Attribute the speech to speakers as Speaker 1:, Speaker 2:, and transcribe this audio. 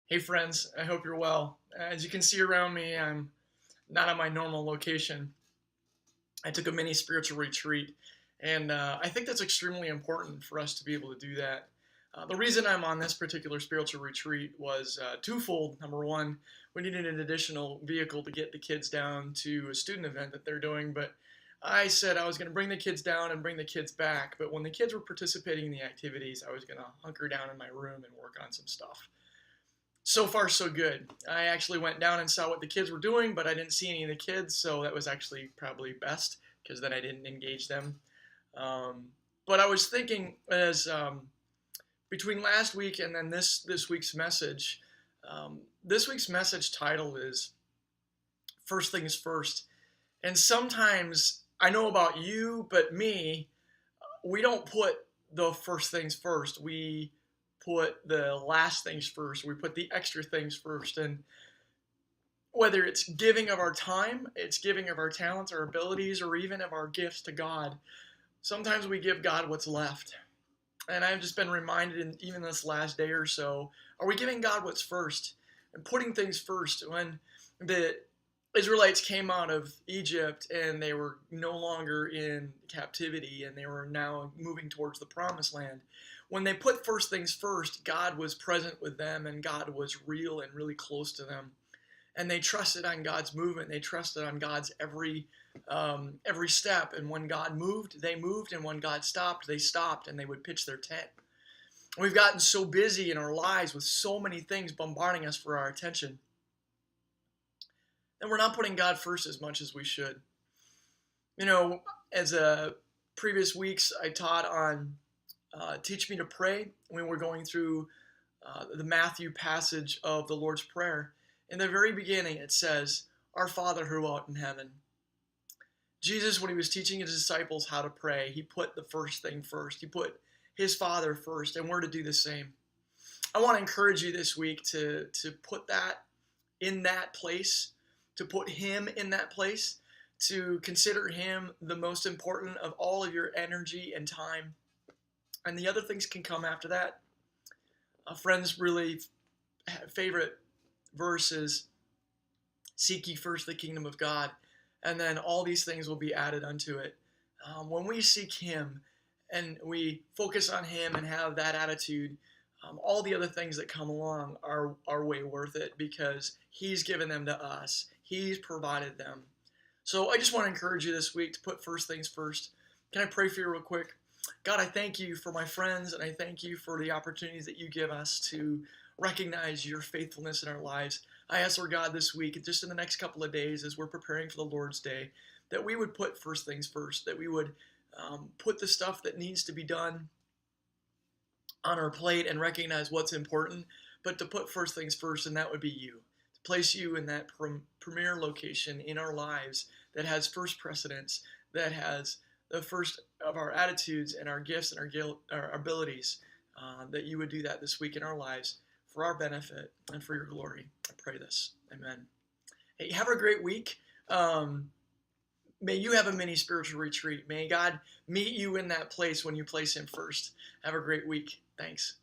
Speaker 1: Hey friends, I hope you're well. As you can see around me, I'm not at my normal location. I took a mini spiritual retreat, and I think that's extremely important for us to be able to do that. The reason I'm on this particular spiritual retreat was twofold. Number one, we needed an additional vehicle to get the kids down to a student event that they're doing, but I said I was going to bring the kids down and bring the kids back, but when the kids were participating in the activities, I was going to hunker down in my room and work on some stuff. So far, so good. I actually went down and saw what the kids were doing, but I didn't see any of the kids, so that was actually probably best because then I didn't engage them. Um, but I was thinking as between last week and then this week's message. This week's message title is "First Things First," and sometimes I know about you, but me, we don't put the first things first. We put the last things first. We put the extra things first. And whether it's giving of our time, it's giving of our talents, our abilities, or even of our gifts to God, sometimes we give God what's left. And I've just been reminded, in even this last day or so, are we giving God what's first and putting things first? When the Israelites came out of Egypt and they were no longer in captivity and they were now moving towards the promised land. When they put first things first, God was present with them and God was real and really close to them. And they trusted on God's movement. They trusted on God's every step. And when God moved, they moved. And when God stopped, they stopped and they would pitch their tent. We've gotten so busy in our lives with so many things bombarding us for our attention, and we're not putting God first as much as we should. You know, as previous weeks, I taught on Teach Me to Pray when we're going through the Matthew passage of the Lord's Prayer. In the very beginning, it says, Our Father who art in heaven. Jesus, when he was teaching his disciples how to pray, he put the first thing first. He put his Father first, and we're to do the same. I want to encourage you this week to put that in that place, to put him in that place, to consider him the most important of all of your energy and time. And the other things can come after that. A friend's really favorite verse is, Seek ye first the kingdom of God, and then all these things will be added unto it. When we seek him and we focus on him and have that attitude, all the other things that come along are way worth it because he's given them to us. He's provided them. So I just want to encourage you this week to put first things first. Can I pray for you real quick? God, I thank you for my friends, and I thank you for the opportunities that you give us to recognize your faithfulness in our lives. I ask, Lord God, this week, just in the next couple of days, as we're preparing for the Lord's Day, that we would put first things first, that we would put the stuff that needs to be done on our plate and recognize what's important, but to put first things first, and that would be you. To place you in that premier location in our lives that has first precedence, that has the first of our attitudes and our gifts and our abilities, that you would do that this week in our lives for our benefit and for your glory. I pray this. Amen. Hey, have a great week. May you have a mini spiritual retreat. May God meet you in that place when you place him first. Have a great week. Thanks.